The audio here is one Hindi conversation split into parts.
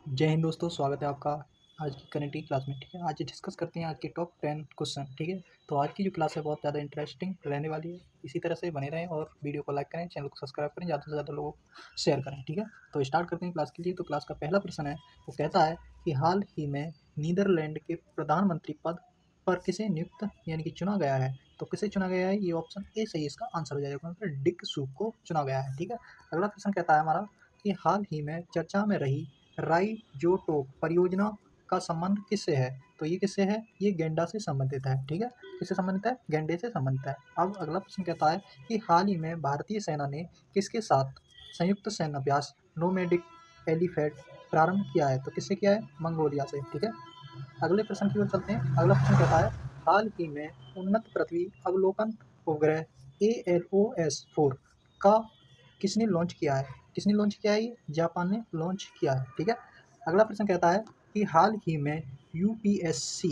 जय हिंद दोस्तों, स्वागत है आपका आज की करेंट की क्लास में। ठीक है, आज डिस्कस करते हैं आज के टॉप 10 क्वेश्चन। ठीक है, तो आज की जो क्लास है बहुत ज़्यादा इंटरेस्टिंग रहने वाली है। इसी तरह से बने रहें और वीडियो को लाइक करें, चैनल को सब्सक्राइब करें, ज़्यादा से ज़्यादा लोगों को शेयर करें। ठीक है, तो स्टार्ट करते हैं क्लास के लिए। तो क्लास का पहला प्रश्न है, वो कहता है कि हाल ही में नीदरलैंड के प्रधानमंत्री पद पर किसे नियुक्त यानी कि चुना गया है। तो किसे चुना गया है, ये ऑप्शन ए सही इसका आंसर हो जाएगा। मतलब डिक सूक को चुना गया है। ठीक है, अगला प्रश्न कहता है हमारा कि हाल ही में चर्चा में रही राइजोटोप परियोजना का संबंध किससे है। तो ये किससे है, ये गेंडा से संबंधित है। ठीक है, किससे संबंधित है, गेंडे से संबंधित है। अब अगला प्रश्न कहता है कि हाल ही में भारतीय सेना ने किसके साथ संयुक्त सैन्य अभ्यास नोमैडिक एलिफेंट प्रारंभ किया है। तो किससे किया है, मंगोलिया से। ठीक है, अगले प्रश्न की ओर चलते हैं। अगला प्रश्न कहता है हाल ही में उन्नत पृथ्वी अवलोकन उपग्रह ALOS-4 का किसने लॉन्च किया है। किसने लॉन्च किया है, ये जापान ने लॉन्च किया है। ठीक है, अगला प्रश्न कहता है कि हाल ही में यूपीएससी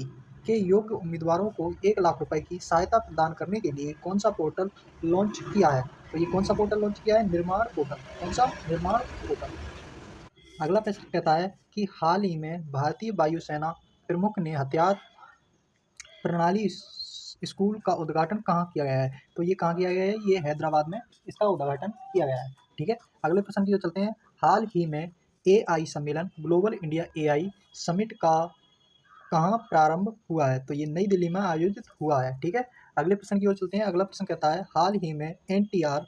के योग्य उम्मीदवारों को 1 लाख रुपए की सहायता प्रदान करने के लिए कौन सा पोर्टल लॉन्च किया है। तो ये कौन सा पोर्टल लॉन्च किया है, निर्माण पोर्टल। कौन सा, निर्माण पोर्टल। अगला प्रश्न कहता है कि हाल ही में भारतीय वायुसेना प्रमुख ने हथियार प्रणाली स्कूल का उद्घाटन कहाँ किया गया है। तो ये कहाँ किया गया है, ये हैदराबाद में इसका उद्घाटन किया गया है। ठीक है, अगले प्रश्न की ओर चलते हैं। हाल ही में AI सम्मेलन ग्लोबल इंडिया AI समिट का कहाँ प्रारंभ हुआ है। तो ये नई दिल्ली में आयोजित हुआ है। ठीक है, अगले प्रश्न की ओर चलते हैं। अगला प्रश्न कहता है हाल ही में NTR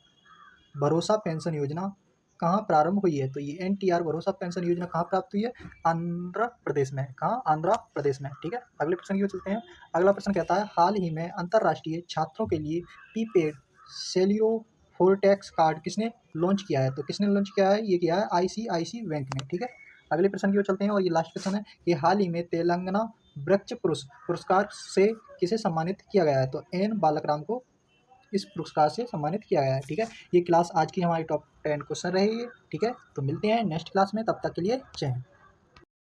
भरोसा पेंशन योजना कहाँ प्रारंभ हुई है। तो ये NTR भरोसा पेंशन योजना कहाँ प्राप्त हुई है, आंध्र प्रदेश में। कहाँ, आंध्र प्रदेश में। ठीक है, अगले प्रश्न की ओर चलते हैं। अगला प्रश्न कहता है हाल ही में अंतर्राष्ट्रीय छात्रों के लिए प्रीपेड सेलियो फोरटेक्स कार्ड किसने लॉन्च किया है। तो किसने लॉन्च किया है, ये किया है ICICI बैंक ने। ठीक है, अगले प्रश्न की ओर चलते हैं और ये लास्ट क्वेश्चन है कि हाल ही में तेलंगाना वृक्ष पुरस्कार से किसे सम्मानित किया गया है। तो N बालक को इस पुरस्कार से सम्मानित किया गया है। ठीक है, ये क्लास आज की हमारी टॉप 10 क्वेश्चन रहेगी। ठीक है, तो मिलते हैं नेक्स्ट क्लास में, तब तक के लिए जय हिंद।